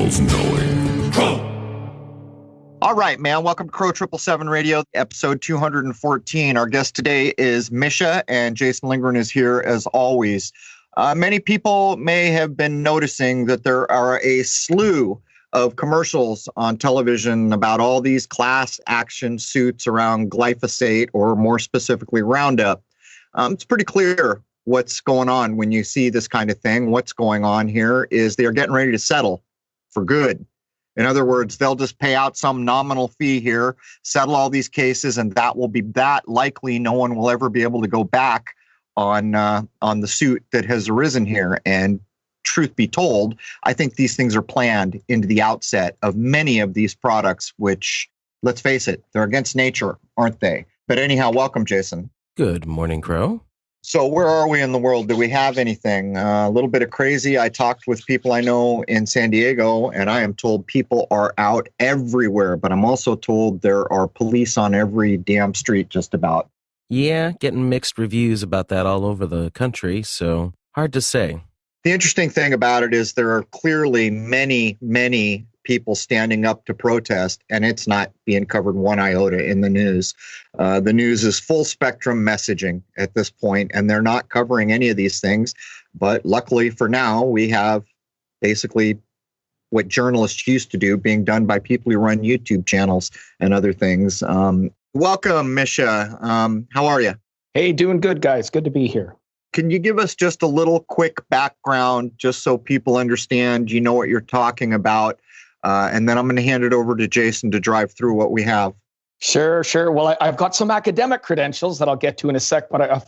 Crow's knowing. All right, man. Welcome to Crow 777 Radio, episode 214. Our guest today is Misha, and Jason Lindgren is here as always. Many people may have been noticing that there are a slew of commercials on television about all these class action suits around glyphosate, or more specifically, Roundup. It's pretty clear what's going on when you see this kind of thing. What's going on here is they are getting ready to settle for good. In other words, they'll just pay out some nominal fee here, settle all these cases, and that will be that. Likely no one will ever be able to go back on the suit that has arisen here. And truth be told, I think these things are planned into the outset of many of these products, which, let's face it, they're against nature, aren't they? But anyhow, welcome, Jason. Good morning, Crow. So where are we in the world? Do we have anything? A little bit of crazy. I talked with people I know in San Diego, and I am told people are out everywhere. But I'm also told there are police on every damn street just about. Yeah, getting mixed reviews about that all over the country, so hard to say. The interesting thing about it is there are clearly many, many people standing up to protest, and it's not being covered one iota in the news. The news is full spectrum messaging at this point, and they're not covering any of these things. But luckily for now, we have basically what journalists used to do being done by people who run YouTube channels and other things. Welcome, Misha. How are you? Hey, doing good, guys. Good to be here. Can you give us just a little quick background, just so people understand, you know what you're talking about? And then I'm going to hand it over to Jason to drive through what we have. Sure. Well, I've got some academic credentials that I'll get to in a sec. But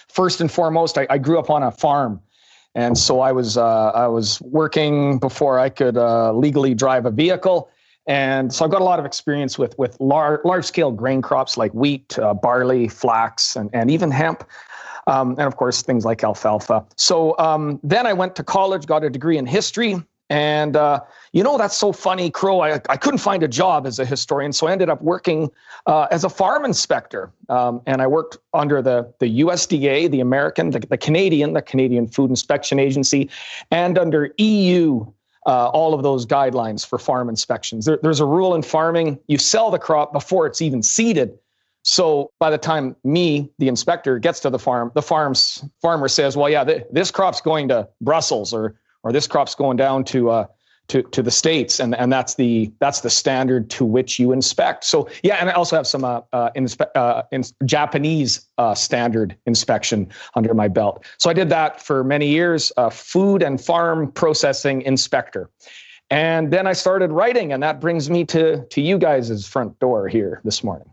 first and foremost, I grew up on a farm. And so I was working before I could legally drive a vehicle. And so I've got a lot of experience with large-scale grain crops like wheat, barley, flax, and even hemp. And of course, things like alfalfa. So then I went to college, got a degree in history. And, that's so funny, Crow. I couldn't find a job as a historian, so I ended up working as a farm inspector. And I worked under the USDA, the Canadian Food Inspection Agency, and under EU, all of those guidelines for farm inspections. There's a rule in farming: you sell the crop before it's even seeded. So by the time the inspector, gets to the farm, farmer says, well, yeah, this crop's going to Brussels, or this crop's going down to the States, and that's the standard to which you inspect. So yeah, and I also have some Japanese standard inspection under my belt. So I did that for many years, food and farm processing inspector. And then I started writing, and that brings me to you guys' front door here this morning.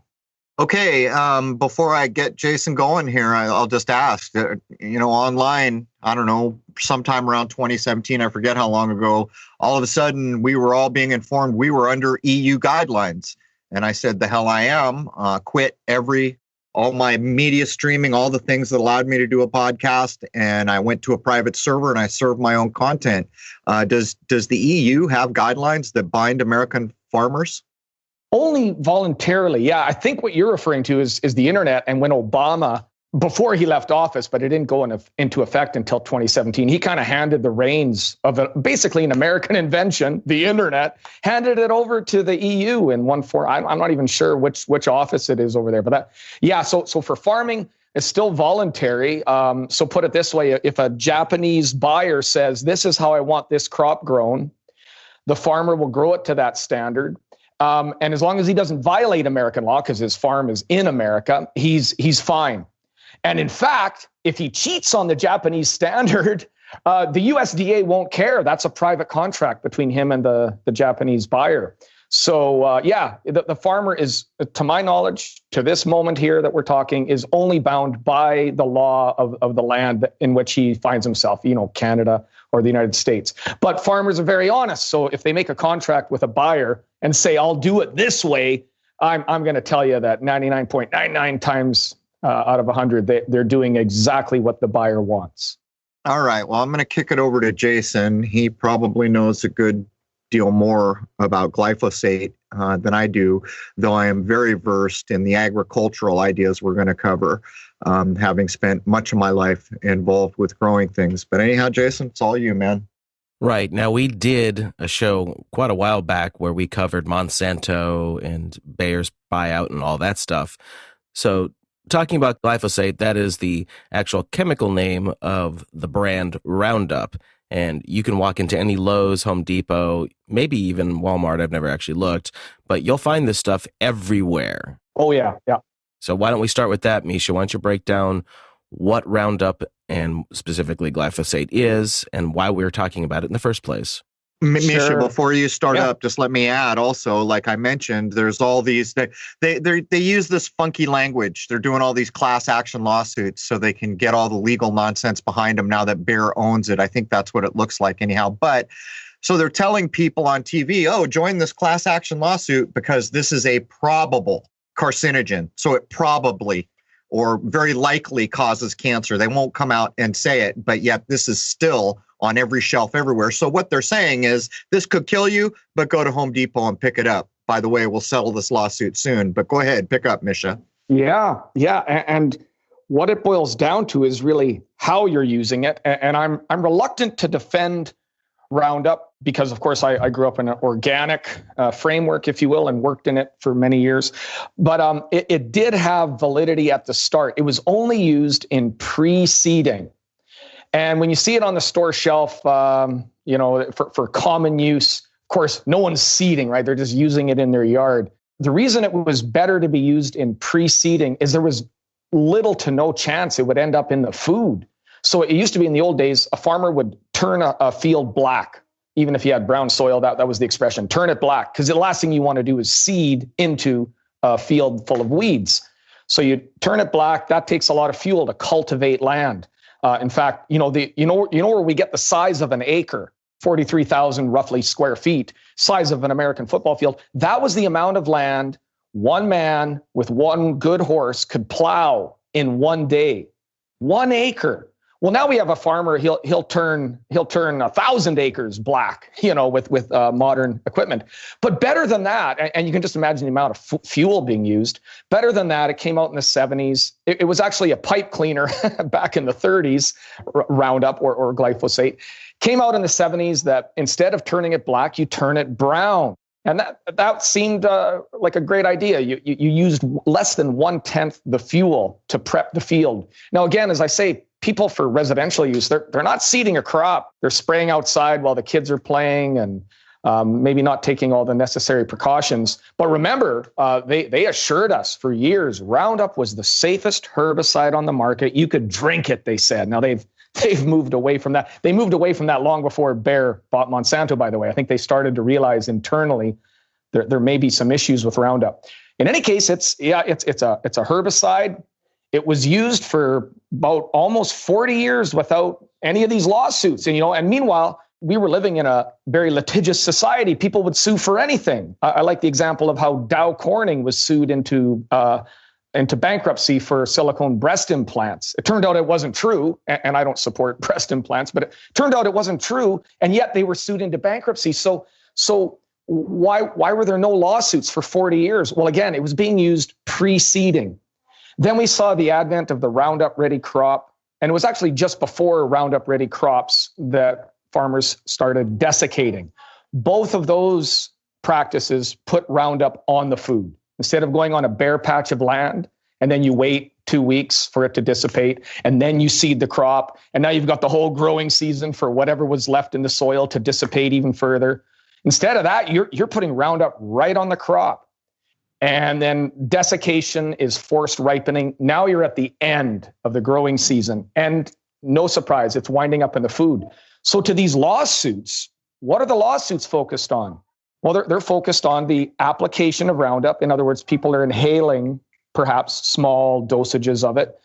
Okay, before I get Jason going here, I'll just ask, online, I don't know, sometime around 2017, I forget how long ago, all of a sudden we were all being informed we were under EU guidelines. And I said, the hell I am, quit all my media streaming, all the things that allowed me to do a podcast. And I went to a private server and I served my own content. Does the EU have guidelines that bind American farmers? Only voluntarily. Yeah, I think what you're referring to is the internet. And when Obama, before he left office, but it didn't go into effect until 2017, he kind of handed the reins of basically an American invention, the internet, handed it over to the EU in one form. I'm not even sure which office it is over there. But so for farming, it's still voluntary. So put it this way, if a Japanese buyer says, this is how I want this crop grown, the farmer will grow it to that standard. And as long as he doesn't violate American law, because his farm is in America, he's fine. And in fact, if he cheats on the Japanese standard, the USDA won't care. That's a private contract between him and the Japanese buyer. So the farmer is, to my knowledge, to this moment here that we're talking, is only bound by the law of the land in which he finds himself, Canada or the United States. But farmers are very honest. So if they make a contract with a buyer and say, I'll do it this way, I'm going to tell you that 99.99 times out of 100, they're doing exactly what the buyer wants. All right. Well, I'm going to kick it over to Jason. He probably knows a good deal more about glyphosate than I do, though I am very versed in the agricultural ideas we're going to cover, having spent much of my life involved with growing things. But anyhow, Jason, it's all you, man. Right. Now, we did a show quite a while back where we covered Monsanto and Bayer's buyout and all that stuff. So talking about glyphosate, that is the actual chemical name of the brand Roundup. And you can walk into any Lowe's, Home Depot, maybe even Walmart. I've never actually looked, but you'll find this stuff everywhere. Oh, yeah. Yeah. So why don't we start with that, Misha? Why don't you break down what Roundup and specifically glyphosate is and why we're talking about it in the first place? Misha, before you start up, just let me add also, like I mentioned, there's all these, they use this funky language. They're doing all these class action lawsuits so they can get all the legal nonsense behind them now that Bayer owns it. I think that's what it looks like anyhow. But so they're telling people on TV, oh, join this class action lawsuit because this is a probable carcinogen. So it probably or very likely causes cancer. They won't come out and say it, but yet this is still on every shelf everywhere. So what they're saying is this could kill you, but go to Home Depot and pick it up. By the way, we'll settle this lawsuit soon, but go ahead, pick up, Misha. Yeah. And what it boils down to is really how you're using it. And I'm reluctant to defend Roundup because, of course, I grew up in an organic framework, if you will, and worked in it for many years. But it did have validity at the start. It was only used in pre-seeding. And when you see it on the store shelf, for common use, of course, no one's seeding, right? They're just using it in their yard. The reason it was better to be used in pre-seeding is there was little to no chance it would end up in the food. So it used to be in the old days, a farmer would turn a field black, even if you had brown soil, that was the expression, turn it black, because the last thing you want to do is seed into a field full of weeds. So you turn it black, that takes a lot of fuel to cultivate land. In fact, you know where we get the size of an acre, 43,000 roughly square feet, size of an American football field. That was the amount of land one man with one good horse could plow in one day. 1 acre. Well, now we have a farmer. He'll turn 1,000 acres black, with modern equipment. But better than that, and you can just imagine the amount of fuel being used. Better than that, it came out in the 70s. It was actually a pipe cleaner back in the 30s, Roundup or glyphosate. Came out in the 70s that instead of turning it black, you turn it brown. And that seemed like a great idea. You used less than 1/10 the fuel to prep the field. Now, again, as I say, people for residential use, they're not seeding a crop. They're spraying outside while the kids are playing and maybe not taking all the necessary precautions. But remember, they assured us for years, Roundup was the safest herbicide on the market. You could drink it, they said. Now they've moved away from that. They moved away from that long before Bayer bought Monsanto, by the way. I think they started to realize internally there may be some issues with Roundup. In any case, it's a herbicide. It was used for about almost 40 years without any of these lawsuits. And meanwhile, we were living in a very litigious society. People would sue for anything. I like the example of how Dow Corning was sued into bankruptcy for silicone breast implants. It turned out it wasn't true, and I don't support breast implants, but it turned out it wasn't true, and yet they were sued into bankruptcy. So why were there no lawsuits for 40 years? Well, again, it was being used pre-seeding. Then we saw the advent of the Roundup Ready crop, and it was actually just before Roundup Ready crops that farmers started desiccating. Both of those practices put Roundup on the food. Instead of going on a bare patch of land, and then you wait 2 weeks for it to dissipate, and then you seed the crop, and now you've got the whole growing season for whatever was left in the soil to dissipate even further. Instead of that, you're putting Roundup right on the crop. And then desiccation is forced ripening. Now you're at the end of the growing season. And no surprise, it's winding up in the food. So to these lawsuits, what are the lawsuits focused on? Well, they're focused on the application of Roundup. In other words, people are inhaling perhaps small dosages of it.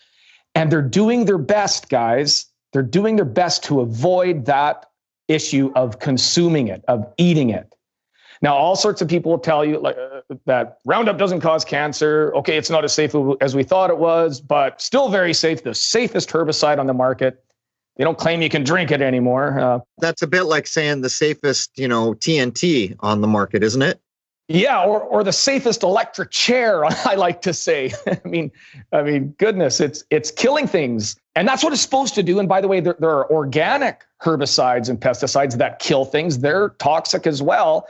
And they're doing their best, guys. They're doing their best to avoid that issue of consuming it, of eating it. Now, all sorts of people will tell you that Roundup doesn't cause cancer. Okay, it's not as safe as we thought it was, but still very safe, the safest herbicide on the market. They don't claim you can drink it anymore. That's a bit like saying the safest, TNT on the market, isn't it? Yeah, or the safest electric chair, I like to say. I mean, goodness, it's killing things. And that's what it's supposed to do. And by the way, there are organic herbicides and pesticides that kill things. They're toxic as well.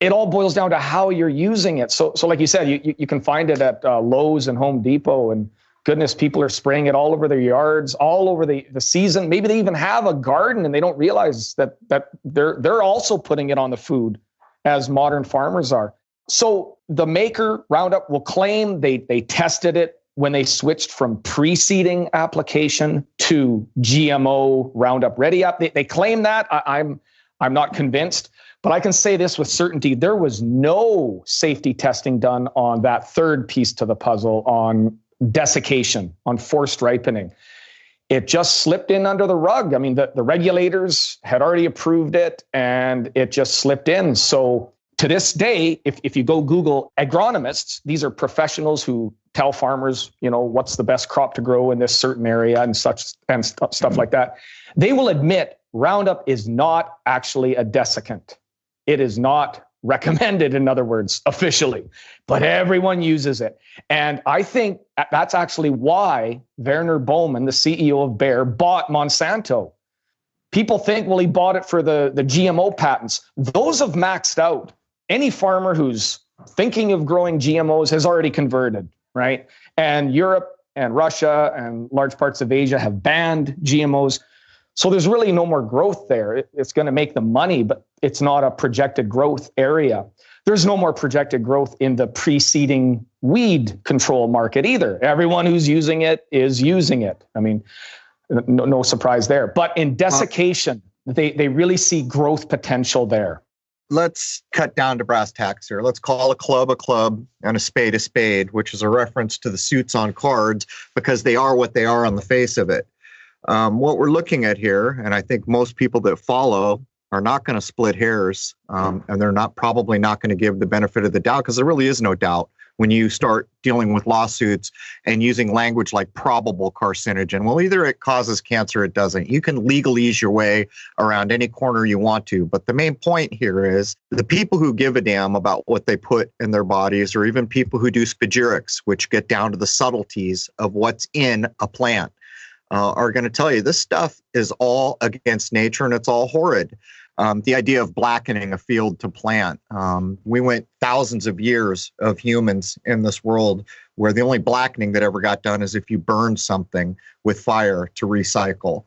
It all boils down to how you're using it. So like you said, you can find it at Lowe's and Home Depot. And goodness, people are spraying it all over their yards, all over the season. Maybe they even have a garden and they don't realize that they're also putting it on the food, as modern farmers are. So the maker, Roundup, will claim they tested it when they switched from pre-seeding application to GMO Roundup Ready Up. They claim that. I'm not convinced, but I can say this with certainty. There was no safety testing done on that third piece to the puzzle, on desiccation, on forced ripening. It just slipped in under the rug. I mean, the regulators had already approved it and it just slipped in. So to this day, if you go Google agronomists, these are professionals who tell farmers, what's the best crop to grow in this certain area and such and stuff like that. They will admit Roundup is not actually a desiccant. It is not recommended, in other words, officially, but everyone uses it. And I think that's actually why Werner Bowman, the CEO of Bayer, bought Monsanto. People think, well, he bought it for the GMO patents. Those have maxed out. Any farmer who's thinking of growing GMOs has already converted, right? And Europe and Russia and large parts of Asia have banned GMOs. So there's really no more growth there. It's going to make them money, but it's not a projected growth area. There's no more projected growth in the preceding weed control market either. Everyone who's using it is using it. I mean, no surprise there. But in desiccation, they really see growth potential there. Let's cut down to brass tacks here. Let's call a club and a spade, which is a reference to the suits on cards because they are what they are on the face of it. What we're looking at here, and I think most people that follow are not going to split hairs, and they're probably not going to give the benefit of the doubt because there really is no doubt when you start dealing with lawsuits and using language like probable carcinogen. Well, either it causes cancer or it doesn't. You can legalese your way around any corner you want to. But the main point here is the people who give a damn about what they put in their bodies, or even people who do spagyrics, which get down to the subtleties of what's in a plant, are going to tell you this stuff is all against nature and it's all horrid. The idea of blackening a field to plant. We went thousands of years of humans in this world where the only blackening that ever got done is if you burn something with fire to recycle.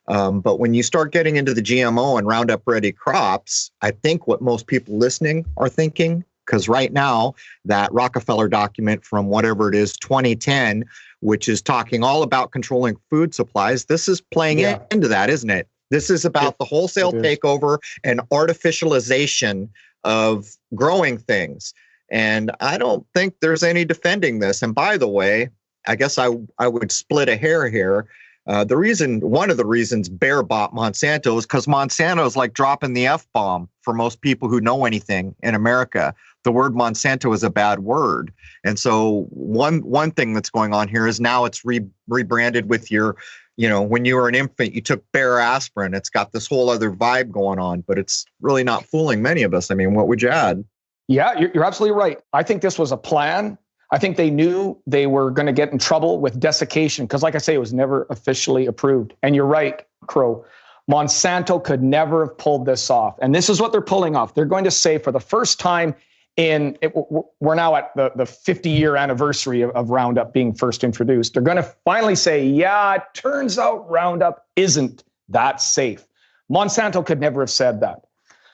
But when you start getting into the GMO and Roundup Ready crops, I think what most people listening are thinking, because right now that Rockefeller document from whatever it is, 2010, which is talking all about controlling food supplies, this is playing into that, isn't it? This is about the wholesale takeover and artificialization of growing things. And I don't think there's any defending this. And by the way, I guess I would split a hair here. One of the reasons Bayer bought Monsanto is because Monsanto is like dropping the F-bomb for most people who know anything in America. The word Monsanto is a bad word. And so one thing that's going on here is now it's rebranded with your, when you were an infant, you took Bayer aspirin. It's got this whole other vibe going on, but it's really not fooling many of us. I mean, what would you add? Yeah, you're absolutely right. I think this was a plan. I think they knew they were going to get in trouble with desiccation because, like I say, it was never officially approved. And you're right, Crow. Monsanto could never have pulled this off. And this is what they're pulling off. They're going to say for the first time we're now at the 50-year anniversary of Roundup being first introduced. They're going to finally say, yeah, it turns out Roundup isn't that safe. Monsanto could never have said that.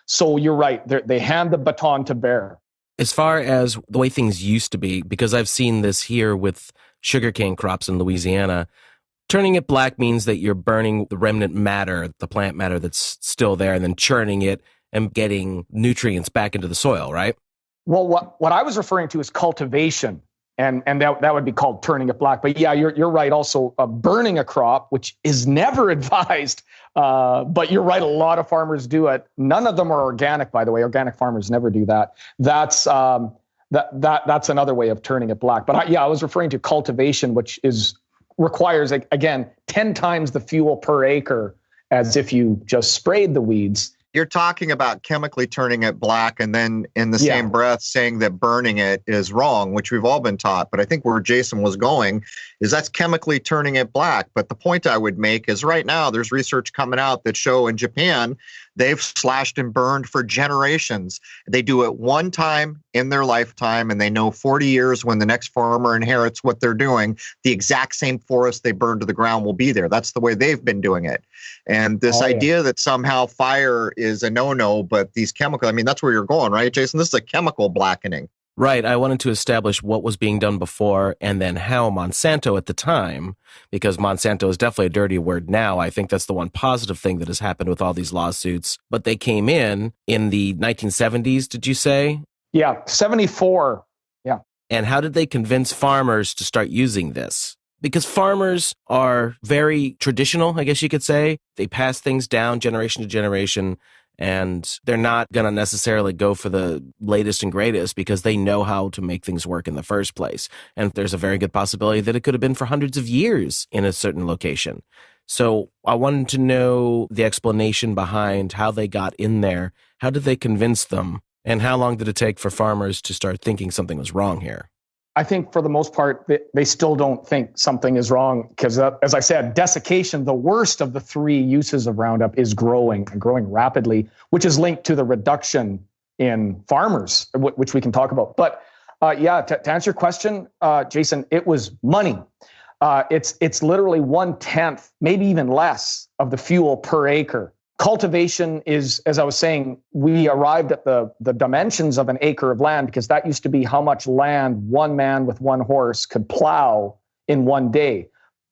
So you're right. They hand the baton to Bayer. As far as the way things used to be, because I've seen this here with sugarcane crops in Louisiana, turning it black means that you're burning the remnant matter, the plant matter that's still there, and then churning it and getting nutrients back into the soil, right? Well, what I was referring to is cultivation, and that would be called turning it black. But yeah, you're right. Also, burning a crop, which is never advised. But you're right. A lot of farmers do it. None of them are organic, by the way. Organic farmers never do that. That's another way of turning it black. But I was referring to cultivation, which requires again 10 times the fuel per acre as if you just sprayed the weeds. You're talking about chemically turning it black and then in the same breath saying that burning it is wrong, which we've all been taught. But I think where Jason was going is that's chemically turning it black. But the point I would make is right now there's research coming out that show in Japan, they've slashed and burned for generations. They do it one time in their lifetime, and they know 40 years when the next farmer inherits what they're doing, the exact same forest they burned to the ground will be there. That's the way they've been doing it. And this idea that somehow fire is a no-no, but these chemicals, I mean, that's where you're going, right, Jason? This is a chemical blackening. Right. I wanted to establish what was being done before and then how Monsanto at the time, because Monsanto is definitely a dirty word now. I think that's the one positive thing that has happened with all these lawsuits. But they came in the 1970s, did you say? Yeah, 74. Yeah. And how did they convince farmers to start using this? Because farmers are very traditional, I guess you could say. They pass things down generation to generation, and they're not going to necessarily go for the latest and greatest because they know how to make things work in the first place. And there's a very good possibility that it could have been for hundreds of years in a certain location. So I wanted to know the explanation behind how they got in there. How did they convince them? And how long did it take for farmers to start thinking something was wrong here? I think for the most part, they still don't think something is wrong because, as I said, desiccation, the worst of the three uses of Roundup, is growing and growing rapidly, which is linked to the reduction in farmers, which we can talk about. But to answer your question, Jason, it was money. It's literally 1/10, maybe even less, of the fuel per acre. Cultivation is, as I was saying, we arrived at the dimensions of an acre of land because that used to be how much land one man with one horse could plow in one day.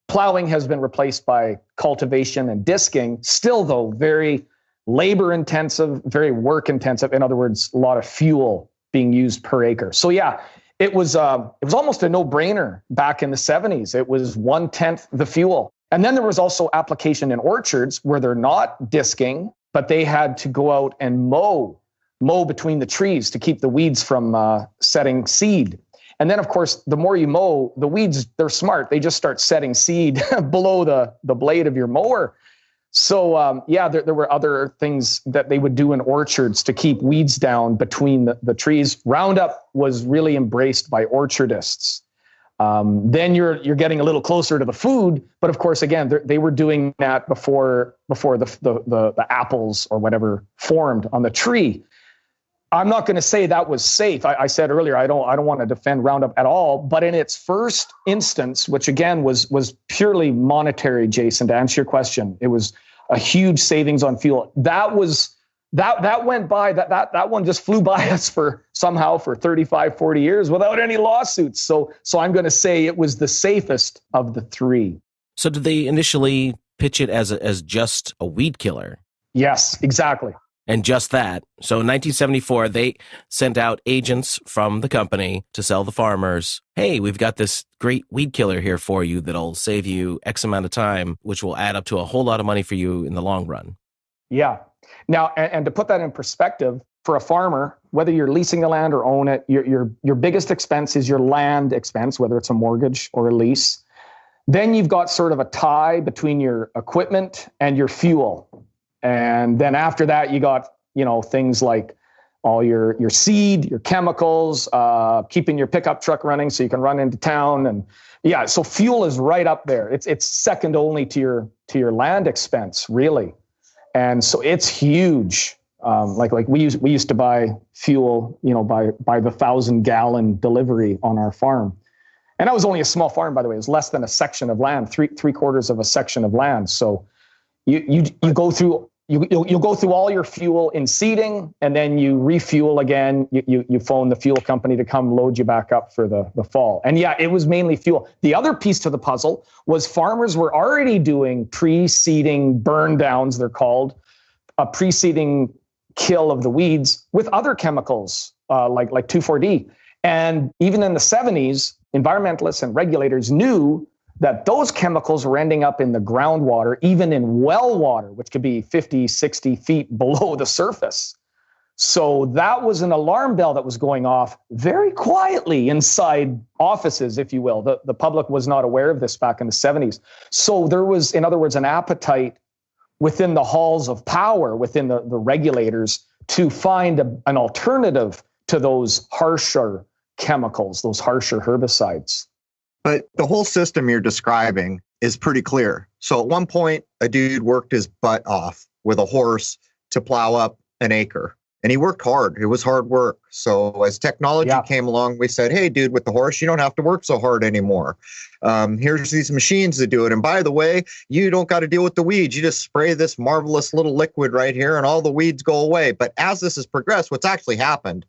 Plowing has been replaced by cultivation and disking, still though very labor intensive, very work intensive. In other words, a lot of fuel being used per acre. So yeah, it was almost a no-brainer back in the 70s. It was 1/10 the fuel. And then there was also application in orchards where they're not disking, but they had to go out and mow between the trees to keep the weeds from setting seed. And then, of course, the more you mow, the weeds, they're smart. They just start setting seed below the blade of your mower. So, there were other things that they would do in orchards to keep weeds down between the trees. Roundup was really embraced by orchardists. Then you're getting a little closer to the food, but of course, again, they were doing that before the apples or whatever formed on the tree. I'm not going to say that was safe. I said earlier I don't want to defend Roundup at all, but in its first instance, which again was purely monetary, Jason, to answer your question, it was a huge savings on fuel. That went by, that one just flew by us for 35, 40 years without any lawsuits. So I'm going to say it was the safest of the three. So did they initially pitch it as just a weed killer? Yes, exactly. And just that. So in 1974, they sent out agents from the company to sell the farmers, hey, we've got this great weed killer here for you that'll save you X amount of time, which will add up to a whole lot of money for you in the long run. Yeah. Now, and to put that in perspective, for a farmer, whether you're leasing the land or own it, your biggest expense is your land expense, whether it's a mortgage or a lease. Then you've got sort of a tie between your equipment and your fuel. And then after that, you got, things like all your seed, your chemicals, keeping your pickup truck running so you can run into town. And yeah, so fuel is right up there. It's second only to your land expense, really. And so it's huge. Like we used to buy fuel, by the 1,000-gallon delivery on our farm. And that was only a small farm, by the way. It was less than a section of land, three quarters of a section of land. So you go through you'll go through all your fuel in seeding, and then you refuel again. You phone the fuel company to come load you back up for the fall. And yeah, it was mainly fuel. The other piece to the puzzle was farmers were already doing pre-seeding burn downs, they're called, a pre-seeding kill of the weeds with other chemicals like 2,4-D. And even in the 70s, environmentalists and regulators knew that those chemicals were ending up in the groundwater, even in well water, which could be 50, 60 feet below the surface. So that was an alarm bell that was going off very quietly inside offices, if you will. The public was not aware of this back in the 70s. So there was, in other words, an appetite within the halls of power, within the regulators, to find an alternative to those harsher chemicals, those harsher herbicides. But the whole system you're describing is pretty clear. So at one point, a dude worked his butt off with a horse to plow up an acre. And he worked hard. It was hard work. So as technology came along, we said, hey, dude, with the horse, you don't have to work so hard anymore. Here's these machines that do it. And by the way, you don't got to deal with the weeds. You just spray this marvelous little liquid right here and all the weeds go away. But as this has progressed, what's actually happened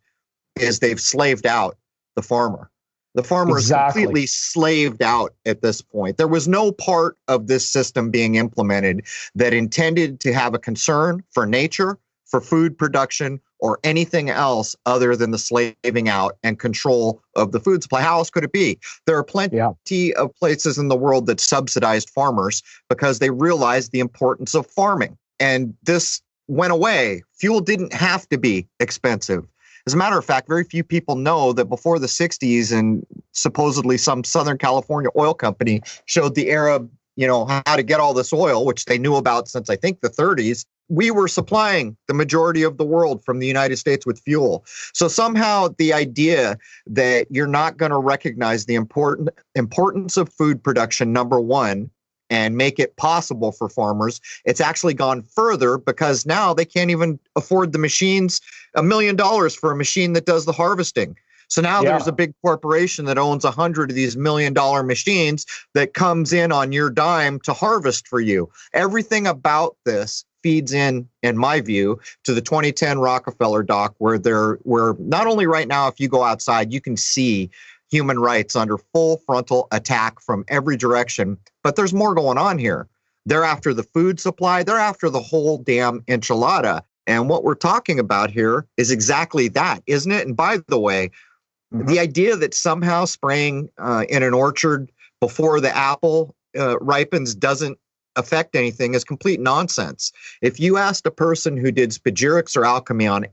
is they've slaved out the farmer. The farmer is completely slaved out at this point. There was no part of this system being implemented that intended to have a concern for nature, for food production, or anything else other than the slaving out and control of the food supply. How else could it be? There are plenty of places in the world that subsidized farmers because they realized the importance of farming. And this went away. Fuel didn't have to be expensive. As a matter of fact, very few people know that before the 60s and supposedly some Southern California oil company showed the Arab, how to get all this oil, which they knew about since I think the 30s. We were supplying the majority of the world from the United States with fuel. So somehow the idea that you're not going to recognize the importance of food production, number one, and make it possible for farmers, it's actually gone further because now they can't even afford the machines, $1 million for a machine that does the harvesting. So now there's a big corporation that owns 100 of these $1 million machines that comes in on your dime to harvest for you. Everything about this feeds in my view, to the 2010 Rockefeller doc, where not only right now, if you go outside, you can see human rights under full frontal attack from every direction. But there's more going on here. They're after the food supply. They're after the whole damn enchilada. And what we're talking about here is exactly that, isn't it? And by the way, the idea that somehow spraying in an orchard before the apple ripens doesn't affect anything is complete nonsense. If you asked a person who did spagyrics or alchemy on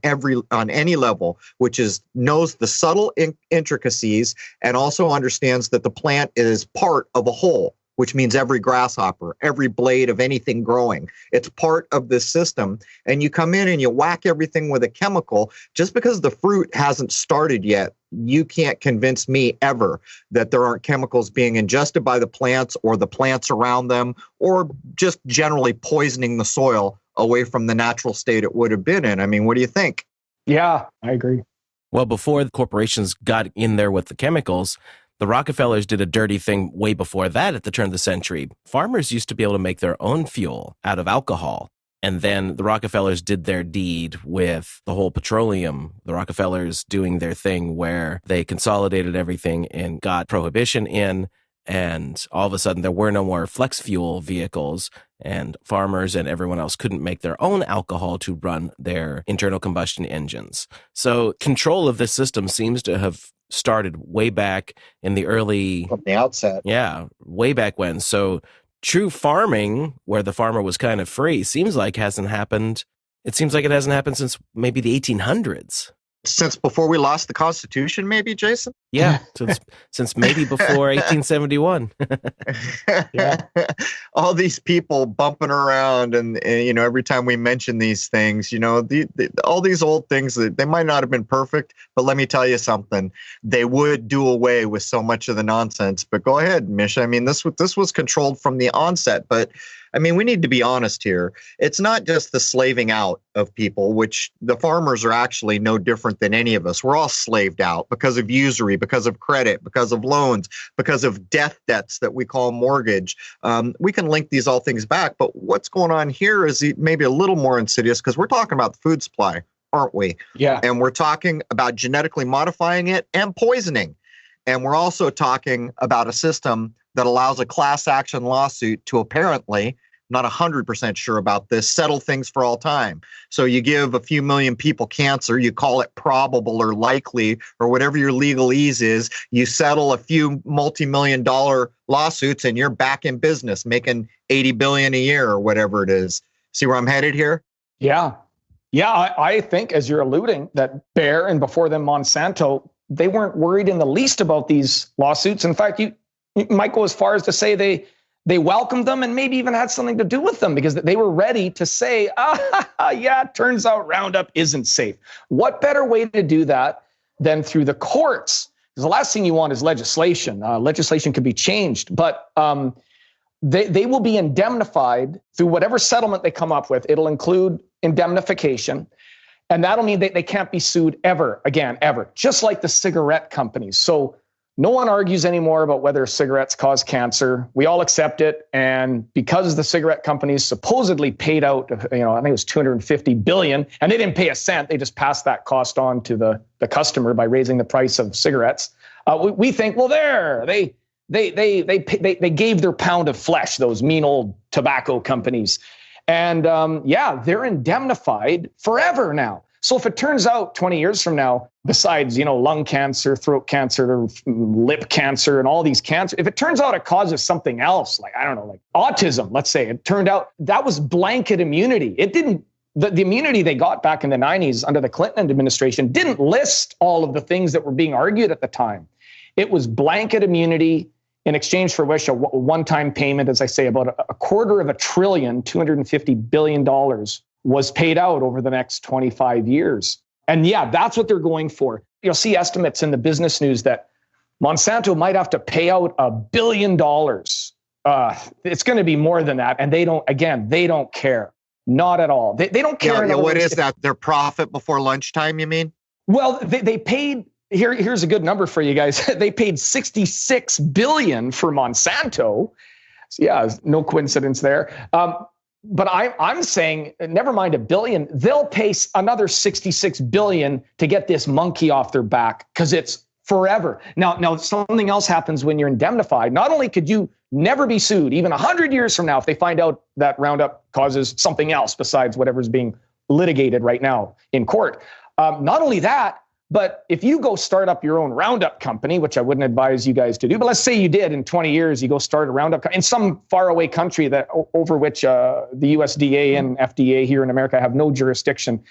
any level, which knows the subtle intricacies and also understands that the plant is part of a whole, which means every grasshopper, every blade of anything growing, it's part of this system. And you come in and you whack everything with a chemical, just because the fruit hasn't started yet, you can't convince me ever that there aren't chemicals being ingested by the plants or the plants around them, or just generally poisoning the soil away from the natural state it would have been in. I mean, what do you think? Yeah, I agree. Well, before the corporations got in there with the chemicals, the Rockefellers did a dirty thing way before that at the turn of the century. Farmers used to be able to make their own fuel out of alcohol. And then the Rockefellers did their deed with the whole petroleum. The Rockefellers doing their thing where they consolidated everything and got prohibition in. And all of a sudden, there were no more flex fuel vehicles, and farmers and everyone else couldn't make their own alcohol to run their internal combustion engines. So control of this system seems to have started way back in the early... From the outset. Yeah, way back when. So true farming, where the farmer was kind of free, seems like hasn't happened. It seems like it hasn't happened since maybe the 1800s. Since before we lost the Constitution, maybe, Jason? Yeah, since maybe before 1871. Yeah. All these people bumping around, and every time we mention these things, all these old things, that they might not have been perfect, but let me tell you something, they would do away with so much of the nonsense. But go ahead, Misha. I mean, this was controlled from the onset, but I mean, we need to be honest here. It's not just the slaving out of people, which the farmers are actually no different than any of us. We're all slaved out because of usury, because of credit, because of loans, because of death debts that we call mortgage. We can link these all things back, but what's going on here is maybe a little more insidious, because we're talking about the food supply, aren't we? Yeah. And we're talking about genetically modifying it and poisoning. And we're also talking about a system that allows a class action lawsuit to apparently, not 100% sure about this, settle things for all time. So you give a few million people cancer, you call it probable or likely, or whatever your legalese is, you settle a few multi-million-dollar lawsuits and you're back in business, making $80 billion a year or whatever it is. See where I'm headed here? Yeah. Yeah, I think, as you're alluding, that Bayer and before them Monsanto, they weren't worried in the least about these lawsuits. In fact, you might go as far as to say they welcomed them and maybe even had something to do with them because they were ready to say, yeah, it turns out Roundup isn't safe. What better way to do that than through the courts? Because the last thing you want is legislation. Legislation could be changed, but they will be indemnified through whatever settlement they come up with. It'll include indemnification. And that'll mean they can't be sued ever again, ever, just like the cigarette companies. So no one argues anymore about whether cigarettes cause cancer. We all accept it. And because the cigarette companies supposedly paid out, I think it was $250 billion, and they didn't pay a cent. They just passed that cost on to the customer by raising the price of cigarettes. We think, well, they gave their pound of flesh, those mean old tobacco companies. And they're indemnified forever now. So if it turns out 20 years from now, besides, lung cancer, throat cancer, lip cancer, and all these cancers, if it turns out it causes something else, like autism, let's say, it turned out that was blanket immunity. It didn't, the immunity they got back in the 90s under the Clinton administration didn't list all of the things that were being argued at the time. It was blanket immunity in exchange for which a one-time payment, as I say, about $250 billion, $250 billion was paid out over the next 25 years. And yeah, that's what they're going for. You'll see estimates in the business news that Monsanto might have to pay out $1 billion. It's going to be more than that. And they don't care. Not at all. They don't care. Yeah, what is that? Their profit before lunchtime, you mean? Well, they paid... Here's a good number for you guys. They paid $66 billion for Monsanto. So yeah, no coincidence there. But I'm saying, never mind $1 billion, they'll pay another $66 billion to get this monkey off their back because it's forever. Now, something else happens when you're indemnified. Not only could you never be sued, even 100 years from now, if they find out that Roundup causes something else besides whatever's being litigated right now in court. Not only that, but if you go start up your own Roundup company, which I wouldn't advise you guys to do, but let's say you did in 20 years, you go start a Roundup in some faraway country that over which the USDA and FDA here in America have no jurisdiction,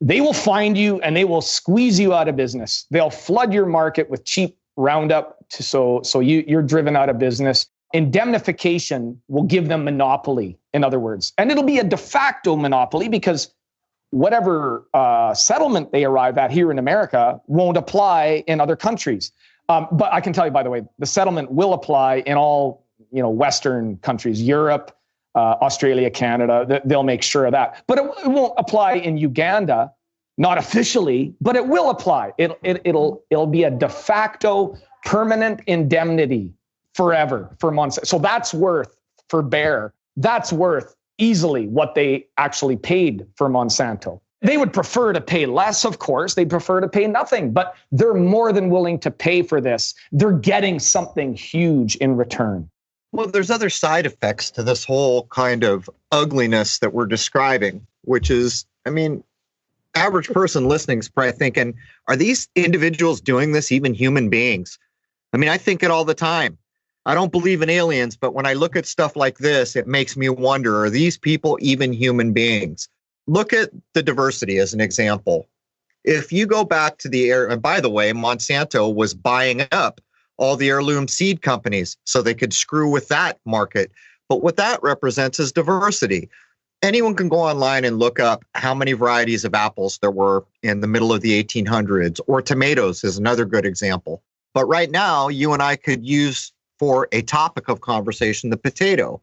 they will find you and they will squeeze you out of business. They'll flood your market with cheap Roundup, so you're driven out of business. Indemnification will give them monopoly, in other words, and it'll be a de facto monopoly because whatever settlement they arrive at here in America won't apply in other countries. But I can tell you, by the way, the settlement will apply in all Western countries, Europe, Australia, Canada. They'll make sure of that. But it won't apply in Uganda, not officially, but it will apply. It'll be a de facto permanent indemnity forever for Monsanto. So that's worth, for Bayer, that's worth easily what they actually paid for Monsanto. They would prefer to pay less, of course. They'd prefer to pay nothing, but they're more than willing to pay for this. They're getting something huge in return. Well, there's other side effects to this whole kind of ugliness that we're describing, which is, average person listening is probably thinking, are these individuals doing this even human beings? I think it all the time. I don't believe in aliens, but when I look at stuff like this, it makes me wonder, are these people even human beings? Look at the diversity as an example. If you go back to and by the way, Monsanto was buying up all the heirloom seed companies so they could screw with that market. But what that represents is diversity. Anyone can go online and look up how many varieties of apples there were in the middle of the 1800s, or tomatoes is another good example. But right now, you and I could use for a topic of conversation, the potato,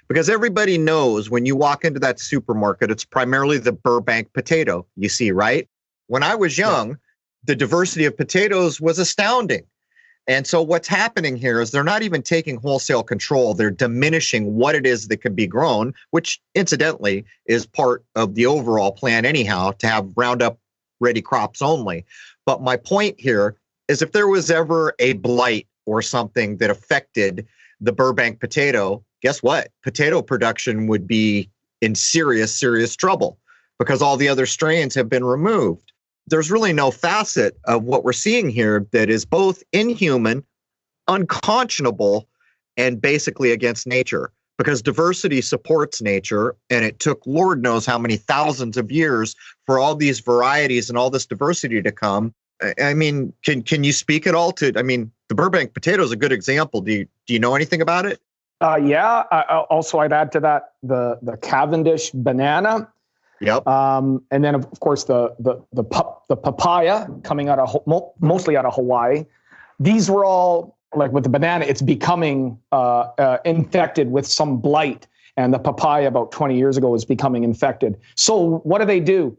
because everybody knows when you walk into that supermarket, it's primarily the Burbank potato you see, right? When I was young, the diversity of potatoes was astounding. And so what's happening here is they're not even taking wholesale control. They're diminishing what it is that can be grown, which incidentally is part of the overall plan anyhow, to have Roundup ready crops only. But my point here is if there was ever a blight or something that affected the Burbank potato, guess what? Potato production would be in serious, serious trouble because all the other strains have been removed. There's really no facet of what we're seeing here that is both inhuman, unconscionable, and basically against nature, because diversity supports nature. And it took Lord knows how many thousands of years for all these varieties and all this diversity to come. Can you speak at all to, the Burbank potato is a good example. Do you know anything about it? Also, I'd add to that the Cavendish banana. Yep. And then of course the papaya coming out of mostly out of Hawaii. These were all, like with the banana, it's becoming infected with some blight, and the papaya about 20 years ago was becoming infected. So what do?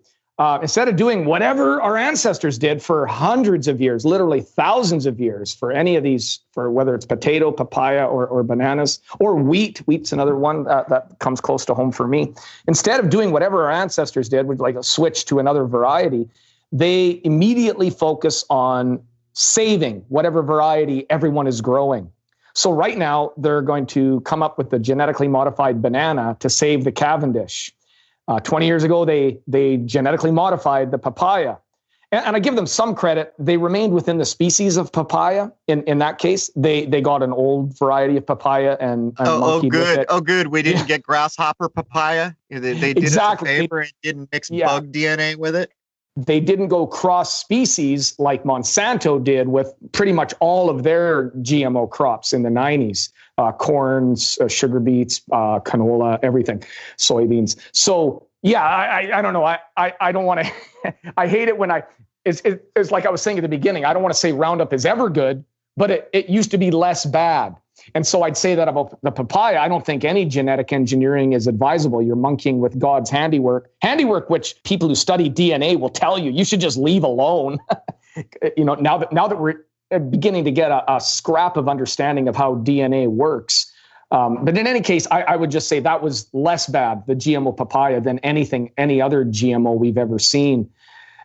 Instead of doing whatever our ancestors did for hundreds of years, literally thousands of years, for any of these, for whether it's potato, papaya, or bananas, or wheat's another one that comes close to home for me. Instead of doing whatever our ancestors did, with like a switch to another variety, they immediately focus on saving whatever variety everyone is growing. So right now, they're going to come up with the genetically modified banana to save the Cavendish. 20 years ago, they genetically modified the papaya. And I give them some credit. They remained within the species of papaya. In that case, they got an old variety of papaya and monkeyed with it. Oh, good. We didn't get grasshopper papaya. They did exactly. us a favor and didn't mix bug DNA with it. They didn't go cross species like Monsanto did with pretty much all of their GMO crops in the 90s. Corns, sugar beets, canola, everything, soybeans. So I don't know. I don't want to, I hate it when it's like I was saying at the beginning, I don't want to say Roundup is ever good, but it used to be less bad. And so I'd say that about the papaya. I don't think any genetic engineering is advisable. You're monkeying with God's handiwork, which people who study DNA will tell you should just leave alone. Now that we're beginning to get a scrap of understanding of how DNA works. But in any case, I would just say that was less bad, the GMO papaya, than any other GMO we've ever seen.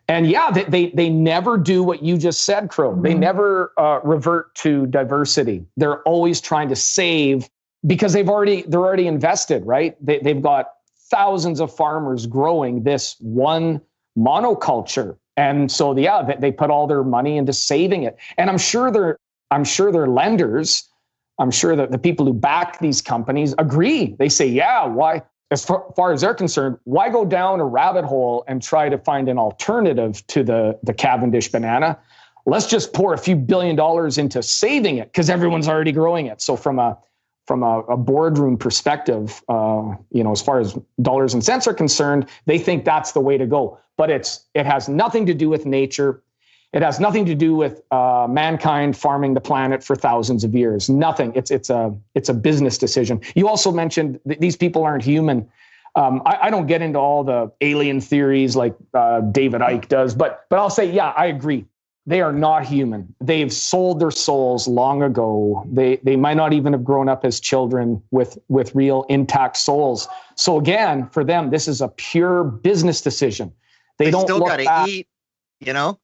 And they never do what you just said, Crow. They never revert to diversity. They're always trying to save because they're already invested, right? They've got thousands of farmers growing this one monoculture. And so, they put all their money into saving it. And I'm sure their lenders, I'm sure that the people who back these companies agree. They say, why? As far as they're concerned, why go down a rabbit hole and try to find an alternative to the Cavendish banana? Let's just pour a few $1 billion into saving it because everyone's already growing it. So from a boardroom perspective, as far as dollars and cents are concerned, they think that's the way to go. But it has nothing to do with nature. It has nothing to do with mankind farming the planet for thousands of years. Nothing. It's a business decision. You also mentioned these people aren't human. I don't get into all the alien theories like David Icke does, but I'll say, I agree. They are not human. They've sold their souls long ago. They might not even have grown up as children with real intact souls. So again, for them, this is a pure business decision. They don't still got to eat.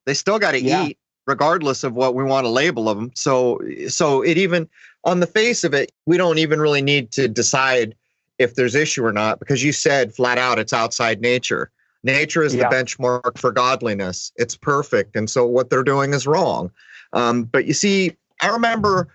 They still got to eat regardless of what we want to label them. So it even on the face of it, we don't even really need to decide if there's issue or not, because you said flat out, it's outside nature. Nature is the benchmark for godliness. It's perfect. And so what they're doing is wrong. But you see, I remember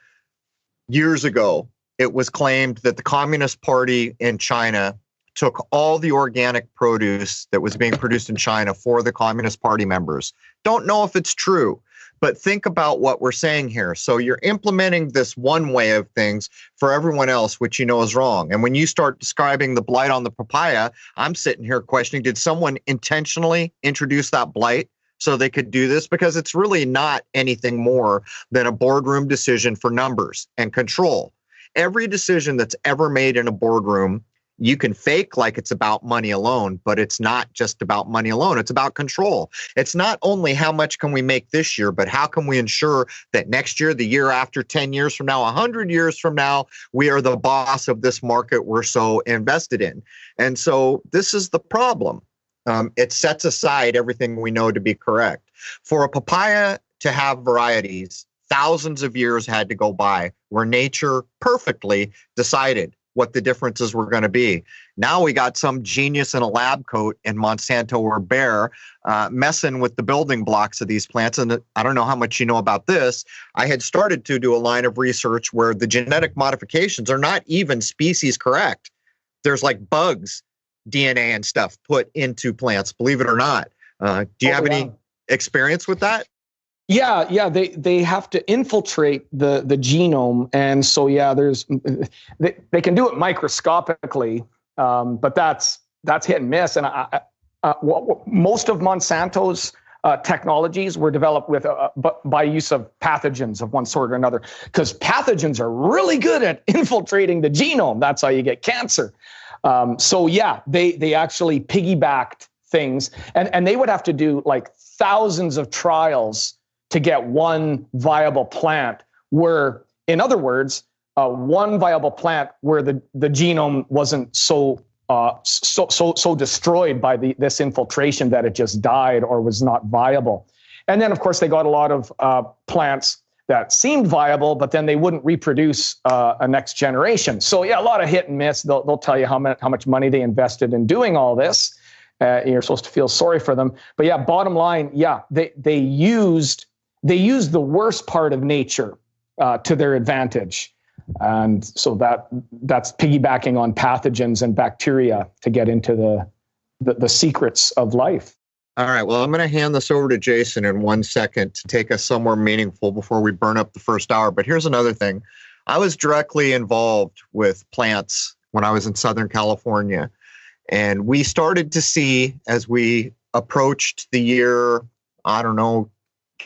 years ago, it was claimed that the Communist Party in China took all the organic produce that was being produced in China for the Communist Party members. Don't know if it's true, but think about what we're saying here. So you're implementing this one way of things for everyone else, which you know is wrong. And when you start describing the blight on the papaya, I'm sitting here questioning, did someone intentionally introduce that blight so they could do this? Because it's really not anything more than a boardroom decision for numbers and control. Every decision that's ever made in a boardroom, you can fake like it's about money alone, but it's not just about money alone. It's about control. It's not only how much can we make this year, but how can we ensure that next year, the year after, 10 years from now, 100 years from now, we are the boss of this market we're so invested in. And so this is the problem. It sets aside everything we know to be correct. For a papaya to have varieties, thousands of years had to go by where nature perfectly decided what the differences were going to be. Now we got some genius in a lab coat in Monsanto or Bayer messing with the building blocks of these plants. And I don't know how much you know about this. I had started to do a line of research where the genetic modifications are not even species correct. There's like bugs, DNA and stuff put into plants, believe it or not. Do you have any experience with that? Yeah, they have to infiltrate the genome, and so they can do it microscopically, but that's hit and miss. And most of Monsanto's technologies were developed with by use of pathogens of one sort or another, because pathogens are really good at infiltrating the genome. That's how you get cancer. They actually piggybacked things, and they would have to do like thousands of trials to get one viable plant, where, in other words, one viable plant where the genome wasn't so destroyed by this infiltration that it just died or was not viable. And then, of course, they got a lot of plants that seemed viable, but then they wouldn't reproduce a next generation. So yeah, a lot of hit and miss. They'll tell you how much money they invested in doing all this. You're supposed to feel sorry for them. But yeah, bottom line, they used the worst part of nature to their advantage. And so that's piggybacking on pathogens and bacteria to get into the secrets of life. All right. Well, I'm going to hand this over to Jason in 1 second to take us somewhere meaningful before we burn up the first hour. But here's another thing. I was directly involved with plants when I was in Southern California. And we started to see, as we approached the year,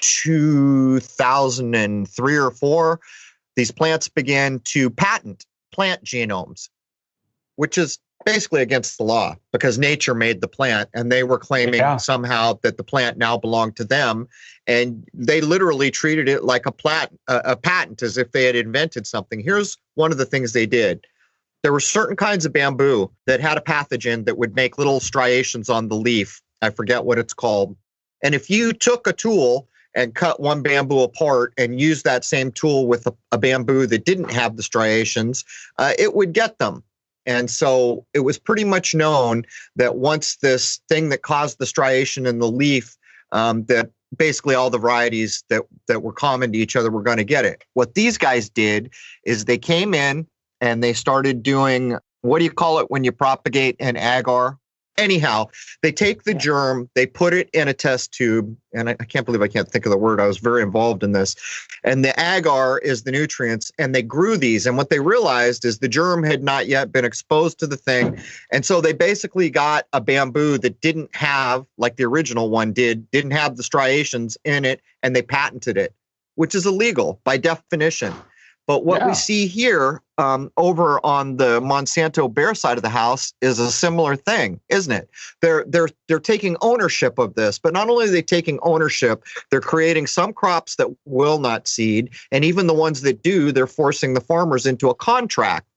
2003 or 4, these plants began to patent plant genomes, which is basically against the law because nature made the plant, and they were claiming somehow that the plant now belonged to them. And they literally treated it like a patent, as if they had invented something. Here's one of the things they did. There were certain kinds of bamboo that had a pathogen that would make little striations on the leaf. I forget what it's called. And if you took a tool and cut one bamboo apart and used that same tool with a bamboo that didn't have the striations, it would get them. And so it was pretty much known that once this thing that caused the striation in the leaf, that basically all the varieties that were common to each other were going to get it. What these guys did is they came in and they started doing, what do you call it when you propagate an agar? Anyhow, they take the germ, they put it in a test tube, and I can't believe I can't think of the word. I was very involved in this. And the agar is the nutrients, and they grew these. And what they realized is the germ had not yet been exposed to the thing. And so they basically got a bamboo that didn't have, like the original one didn't have the striations in it, and they patented it, which is illegal by definition. But what we see here over on the Monsanto Bayer side of the house is a similar thing, isn't it? They're taking ownership of this, but not only are they taking ownership, they're creating some crops that will not seed, and even the ones that do, they're forcing the farmers into a contract.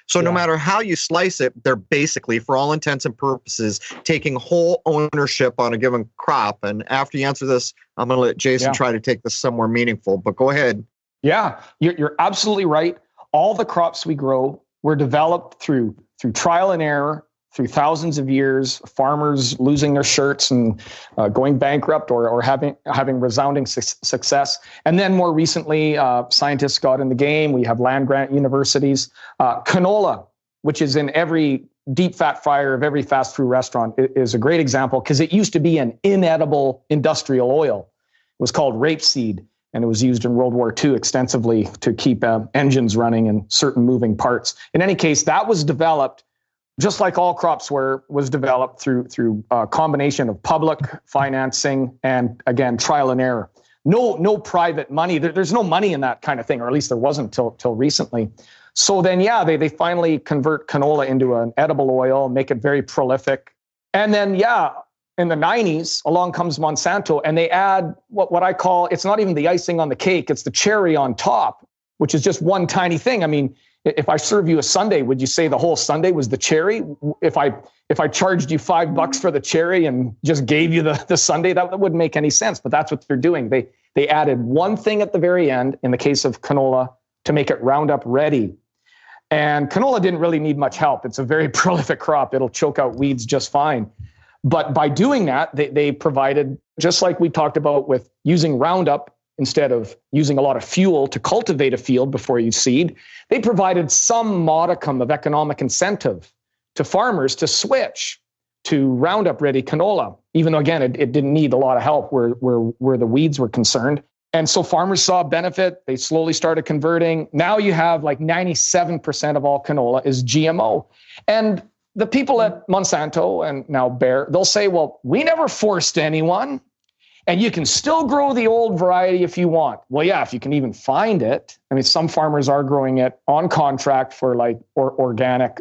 So no matter how you slice it, they're basically, for all intents and purposes, taking whole ownership on a given crop. And after you answer this, I'm going to let Jason try to take this somewhere meaningful, but go ahead. Yeah, you're absolutely right. All the crops we grow were developed through trial and error, through thousands of years, farmers losing their shirts and going bankrupt or having resounding success. And then more recently, scientists got in the game. We have land-grant universities. Canola, which is in every deep fat fryer of every fast food restaurant, is a great example because it used to be an inedible industrial oil. It was called rapeseed. And it was used in World War II extensively to keep engines running and certain moving parts. In any case, that was developed, just like all crops was developed through a combination of public financing and, again, trial and error. No private money. There's no money in that kind of thing, or at least there wasn't till recently. So then, they finally convert canola into an edible oil, make it very prolific. And then, in the 90s, along comes Monsanto, and they add what I call, it's not even the icing on the cake, it's the cherry on top, which is just one tiny thing. I mean, if I serve you a sundae, would you say the whole sundae was the cherry? If I charged you $5 for the cherry and just gave you the sundae, that wouldn't make any sense. But that's what they're doing. They added one thing at the very end, in the case of canola, to make it Roundup ready. And canola didn't really need much help. It's a very prolific crop. It'll choke out weeds just fine. But by doing that, they provided, just like we talked about with using Roundup instead of using a lot of fuel to cultivate a field before you seed, they provided some modicum of economic incentive to farmers to switch to Roundup ready canola, even though, again, it didn't need a lot of help where the weeds were concerned. And so farmers saw a benefit. They slowly started converting. Now you have like 97% of all canola is GMO. And the people at Monsanto and now Bayer, they'll say, well, we never forced anyone. And you can still grow the old variety if you want. Well, yeah, if you can even find it. I mean, some farmers are growing it on contract for like organic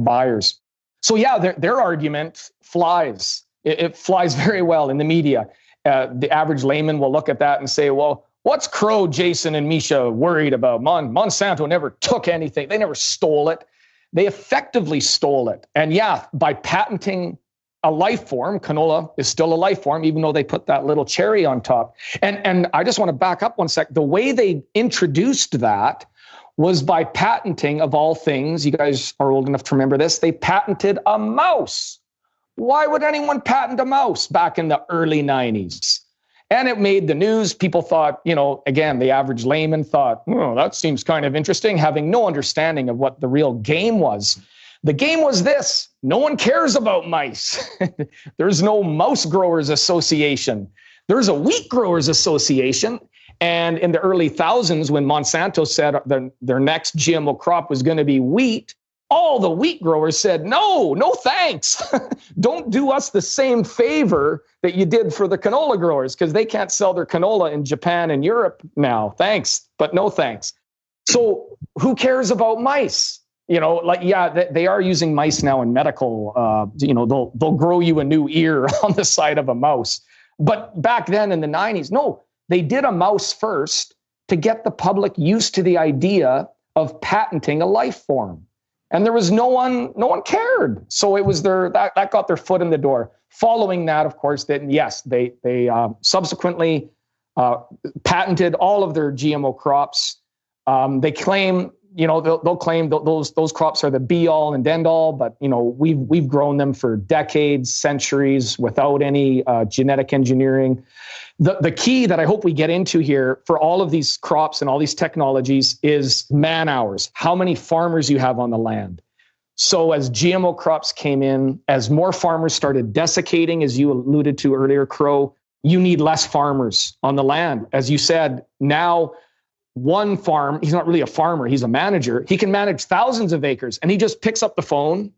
buyers. So yeah, their argument flies. It flies very well in the media. The average layman will look at that and say, well, what's Crow, Jason, and Misha worried about? Monsanto never took anything. They never stole it. They effectively stole it. And yeah, by patenting a life form, canola is still a life form, even though they put that little cherry on top. And I just want to back up one sec. The way they introduced that was by patenting, of all things, you guys are old enough to remember this, they patented a mouse. Why would anyone patent a mouse back in the early 90s? And it made the news. People thought, again, the average layman thought, oh, that seems kind of interesting, having no understanding of what the real game was. The game was this: no one cares about mice. There's no Mouse Growers Association. There's a Wheat Growers Association. And in the early thousands, when Monsanto said their next GMO crop was going to be wheat, all the wheat growers said, no thanks. Don't do us the same favor that you did for the canola growers, because they can't sell their canola in Japan and Europe now. Thanks, but no thanks. So who cares about mice? They are using mice now in medical. They'll grow you a new ear on the side of a mouse. But back then in the 90s, no, they did a mouse first to get the public used to the idea of patenting a life form. And there was no one cared. So it was that got their foot in the door. Following that, of course, they subsequently patented all of their GMO crops. They claim, they'll claim those crops are the be all and end all, but we've grown them for decades, centuries without any genetic engineering. The key that I hope we get into here for all of these crops and all these technologies is man hours. How many farmers you have on the land. So as GMO crops came in, as more farmers started desiccating, as you alluded to earlier, Crow, you need less farmers on the land. As you said, now one farm, he's not really a farmer, he's a manager. He can manage thousands of acres, and he just picks up the phone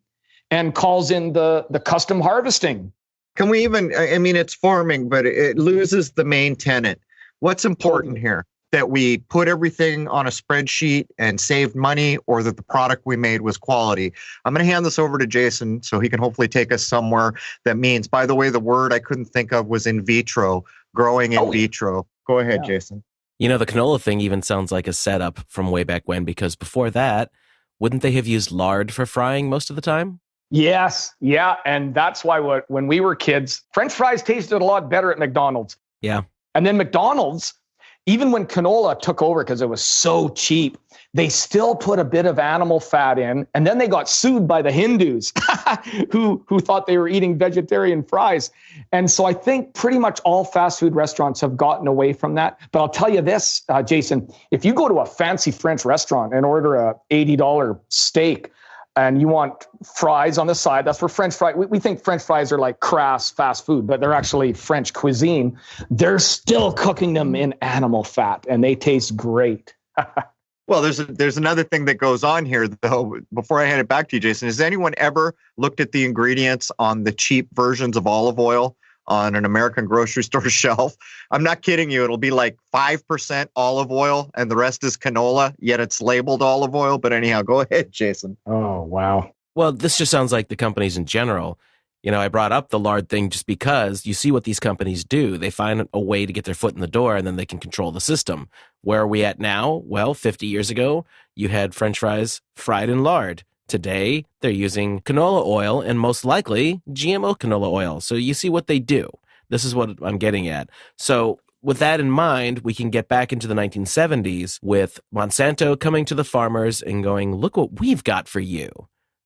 and calls in the custom harvesting. Can we even, it's farming, but it loses the main tenet. What's important here? That we put everything on a spreadsheet and saved money, or that the product we made was quality? I'm going to hand this over to Jason so he can hopefully take us somewhere that means, by the way, the word I couldn't think of was in vitro, growing in vitro. Go ahead, Jason. The canola thing even sounds like a setup from way back when, because before that, wouldn't they have used lard for frying most of the time? Yes. Yeah. And that's why when we were kids, French fries tasted a lot better at McDonald's. Yeah. And then McDonald's, even when canola took over because it was so cheap, they still put a bit of animal fat in. And then they got sued by the Hindus who thought they were eating vegetarian fries. And so I think pretty much all fast food restaurants have gotten away from that. But I'll tell you this, Jason, if you go to a fancy French restaurant and order a $80 steak, and you want fries on the side, that's for French fries. We think French fries are like crass fast food, but they're actually French cuisine. They're still cooking them in animal fat, and they taste great. Well, there's another thing that goes on here, though, before I hand it back to you, Jason. Has anyone ever looked at the ingredients on the cheap versions of olive oil on an American grocery store shelf? I'm not kidding you. It'll be like 5% olive oil and the rest is canola, yet it's labeled olive oil. But anyhow, go ahead, Jason. Oh, wow. Well, this just sounds like the companies in general. I brought up the lard thing just because you see what these companies do. They find a way to get their foot in the door, and then they can control the system. Where are we at now? Well, 50 years ago, you had French fries fried in lard. Today, they're using canola oil and most likely GMO canola oil. So you see what they do. This is what I'm getting at. So with that in mind, we can get back into the 1970s with Monsanto coming to the farmers and going, look what we've got for you.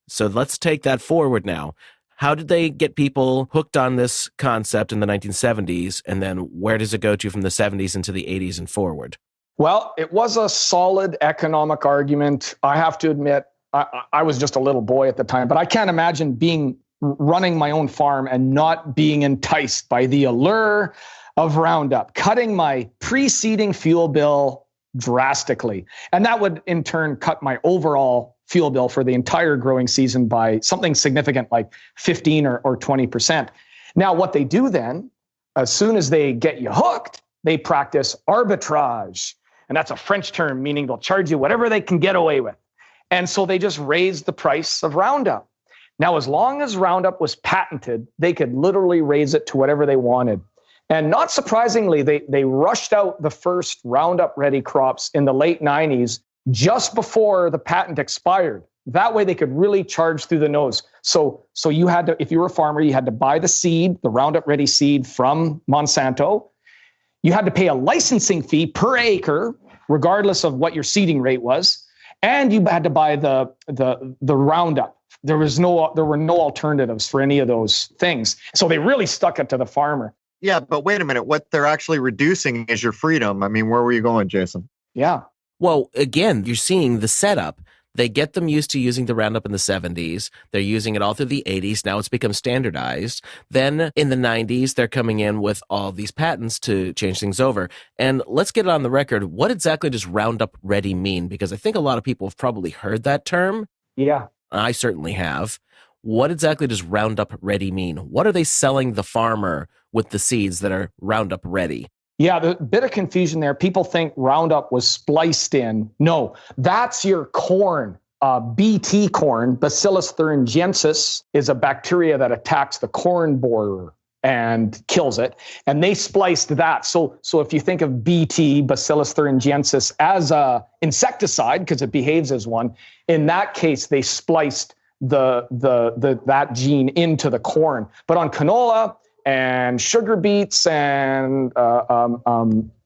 So let's take that forward now. How did they get people hooked on this concept in the 1970s? And then where does it go to from the 70s into the 80s and forward? Well, it was a solid economic argument. I have to admit, I was just a little boy at the time, but I can't imagine being running my own farm and not being enticed by the allure of Roundup, cutting my preceding fuel bill drastically. And that would in turn cut my overall fuel bill for the entire growing season by something significant like 15 or 20%. Now, what they do then, as soon as they get you hooked, they practice arbitrage. And that's a French term meaning they'll charge you whatever they can get away with. And so they just raised the price of Roundup. Now, as long as Roundup was patented, they could literally raise it to whatever they wanted. And not surprisingly, they rushed out the first Roundup ready crops in the late 90s, just before the patent expired. That way they could really charge through the nose. So you had to, if you were a farmer, you had to buy the seed, the Roundup ready seed from Monsanto. You had to pay a licensing fee per acre, regardless of what your seeding rate was. And you had to buy the Roundup. There were no alternatives for any of those things. So they really stuck it to the farmer. Yeah, but wait a minute. What they're actually reducing is your freedom. I mean, where were you going, Jason? Yeah. Well, again, you're seeing the setup. They get them used to using the Roundup in the 70s. They're using it all through the 80s. Now it's become standardized. Then in the 90s, they're coming in with all these patents to change things over. And let's get it on the record. What exactly does Roundup Ready mean? Because I think a lot of people have probably heard that term. Yeah. I certainly have. What exactly does Roundup Ready mean? What are they selling the farmer with the seeds that are Roundup Ready? Yeah, the bit of confusion there. People think Roundup was spliced in. No, that's your corn. BT corn, Bacillus thuringiensis, is a bacteria that attacks the corn borer and kills it. And they spliced that. So if you think of BT, Bacillus thuringiensis, as a insecticide, because it behaves as one, in that case, they spliced that gene into the corn. But on canola and sugar beets and what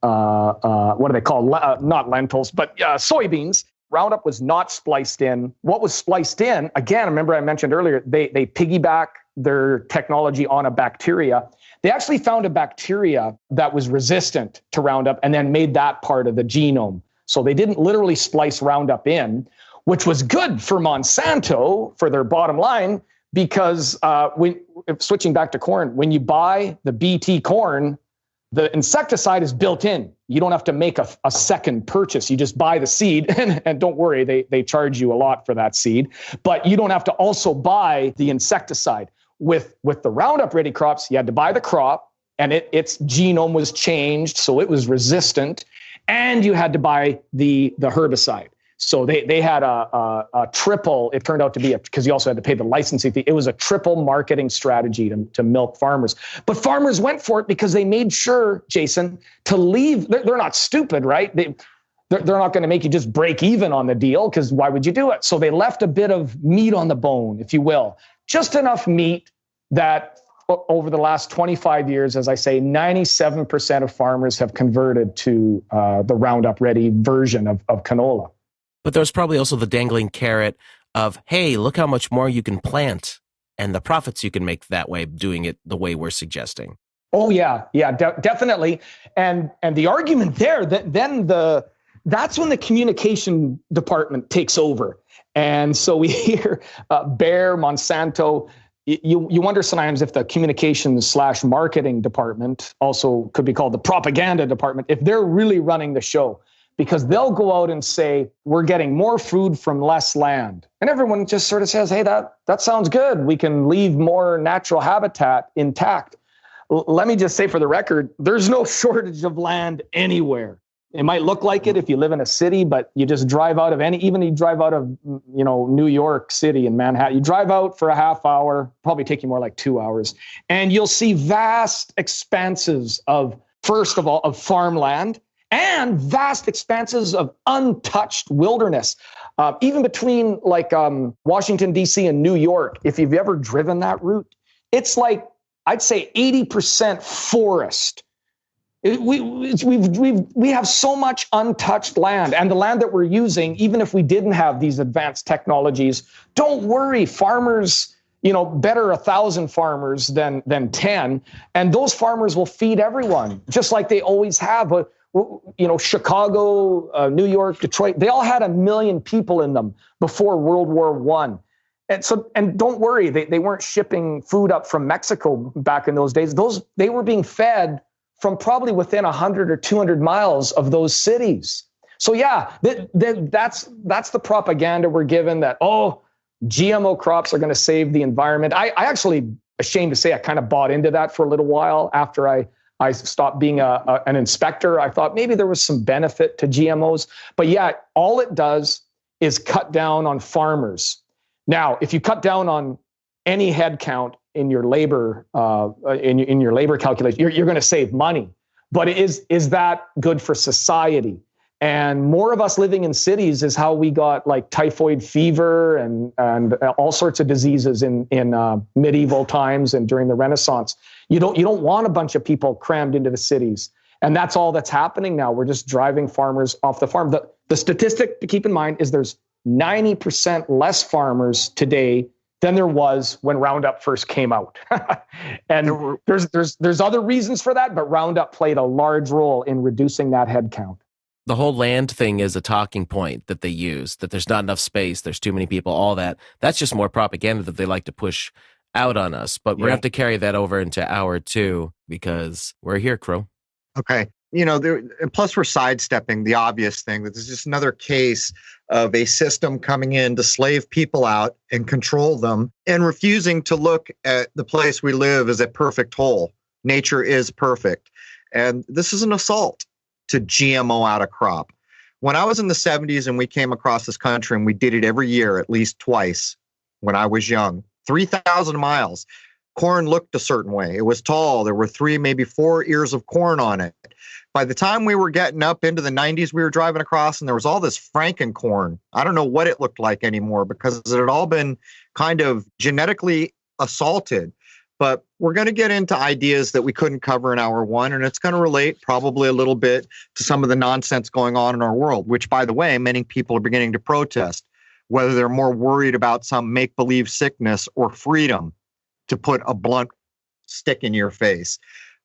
do they call, not lentils, but soybeans, Roundup was not spliced in. What was spliced in, again, remember I mentioned earlier, they piggyback their technology on a bacteria. They actually found a bacteria that was resistant to Roundup and then made that part of the genome. So they didn't literally splice Roundup in, which was good for Monsanto for their bottom line, because switching back to corn, when you buy the BT corn, the insecticide is built in. You don't have to make a second purchase. You just buy the seed, and don't worry, they charge you a lot for that seed. But you don't have to also buy the insecticide. With the Roundup Ready crops, you had to buy the crop, and its genome was changed, so it was resistant, and you had to buy the herbicide. So they had a triple, it turned out to be, because you also had to pay the licensing fee. It was a triple marketing strategy to milk farmers. But farmers went for it because they made sure, Jason, to leave. They're not stupid, right? They're not going to make you just break even on the deal, because why would you do it? So they left a bit of meat on the bone, if you will. Just enough meat that over the last 25 years, as I say, 97% of farmers have converted to the Roundup Ready version of canola. But there's probably also the dangling carrot of, hey, look how much more you can plant and the profits you can make that way, doing it the way we're suggesting. Oh, yeah, definitely. And the argument there, that's when the communication department takes over. And so we hear Bayer, Monsanto. You wonder sometimes if the communications/marketing department, also could be called the propaganda department, if they're really running the show. Because they'll go out and say, we're getting more food from less land. And everyone just sort of says, hey, that sounds good. We can leave more natural habitat intact. Let me just say for the record, there's no shortage of land anywhere. It might look like it if you live in a city, but you just drive out of even you drive out of, New York City and Manhattan, you drive out for a half hour, probably take you more like 2 hours, and you'll see vast expanses of, first of all, of farmland, and vast expanses of untouched wilderness, even between Washington, D.C. and New York. If you've ever driven that route, it's like, I'd say 80% forest. We have so much untouched land, and the land that we're using, even if we didn't have these advanced technologies, don't worry, farmers, better 1,000 farmers than 10, and those farmers will feed everyone, just like they always have. Chicago, New York, Detroit, they all had 1 million people in them before World War I. And don't worry, they weren't shipping food up from Mexico back in those days. They were being fed from probably within 100 or 200 miles of those cities. So yeah, that's the propaganda we're given, that, oh, GMO crops are going to save the environment. I actually, ashamed to say, I kind of bought into that for a little while after I stopped being an inspector. I thought maybe there was some benefit to GMOs. But yeah, all it does is cut down on farmers. Now, if you cut down on any head count in your labor in your labor calculation, you're going to save money. But is that good for society? And more of us living in cities is how we got like typhoid fever and all sorts of diseases in medieval times and during the Renaissance. You don't want a bunch of people crammed into the cities. And that's all that's happening now. We're just driving farmers off the farm. The statistic to keep in mind is there's 90% less farmers today than there was when Roundup first came out. And there's other reasons for that, but Roundup played a large role in reducing that head count. The whole land thing is a talking point that they use, that there's not enough space, there's too many people, all that. That's just more propaganda that they like to push out on us. But we're going to have to carry that over into hour 2 because we're here, Crow. Okay. And plus we're sidestepping the obvious thing, that this is just another case of a system coming in to slave people out and control them and refusing to look at the place we live as a perfect whole. Nature is perfect. And this is an assault to GMO out a crop. When I was in the 70s and we came across this country, and we did it every year, at least twice when I was young, 3,000 miles. Corn looked a certain way. It was tall. There were 3, maybe 4 ears of corn on it. By the time we were getting up into the 90s, we were driving across and there was all this Frankencorn. I don't know what it looked like anymore because it had all been kind of genetically assaulted. But we're going to get into ideas that we couldn't cover in hour 1, and it's going to relate probably a little bit to some of the nonsense going on in our world, which, by the way, many people are beginning to protest, whether they're more worried about some make-believe sickness or freedom, to put a blunt stick in your face.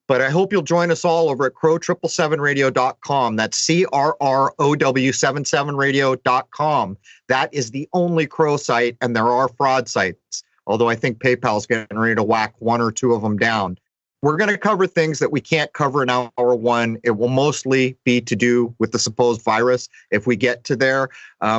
But I hope you'll join us all over at crow777radio.com. That's CRROW77radio.com. That is the only Crow site, and there are fraud sites, although I think PayPal's getting ready to whack 1 or 2 of them down. We're going to cover things that we can't cover in hour 1. It will mostly be to do with the supposed virus if we get to there,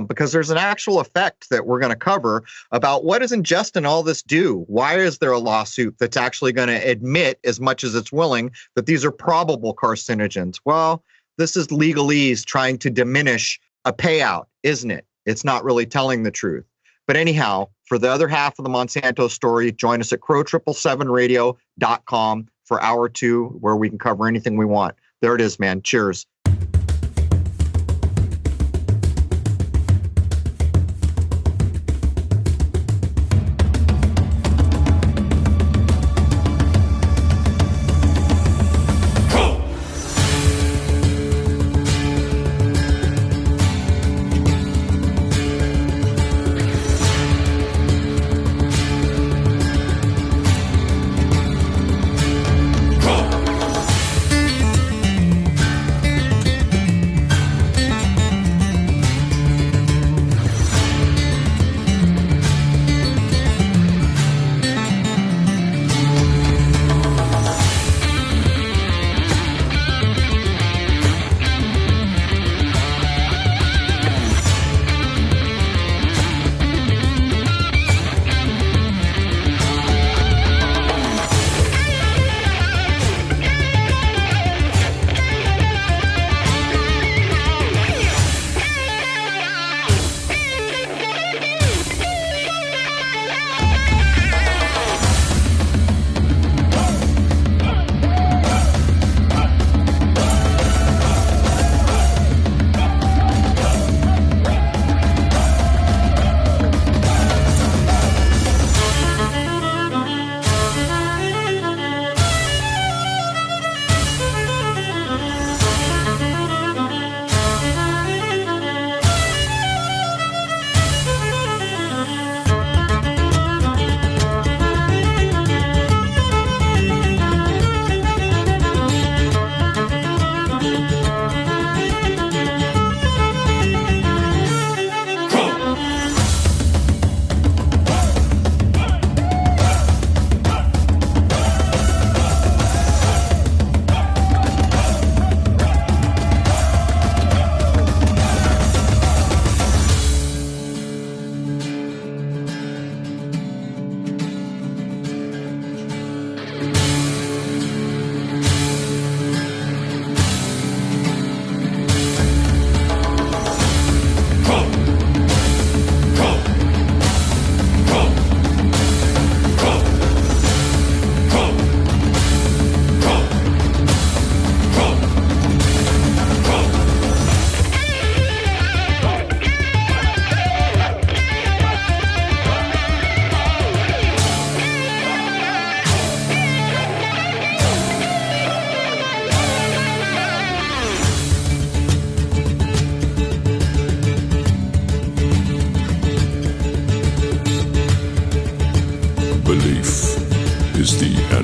because there's an actual effect that we're going to cover about what does ingesting all this do? Why is there a lawsuit that's actually going to admit, as much as it's willing, that these are probable carcinogens? Well, this is legalese trying to diminish a payout, isn't it? It's not really telling the truth. But anyhow, for the other half of the Monsanto story, join us at crow777radio.com for hour 2, where we can cover anything we want. There it is, man. Cheers.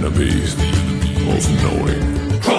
enemy of knowing.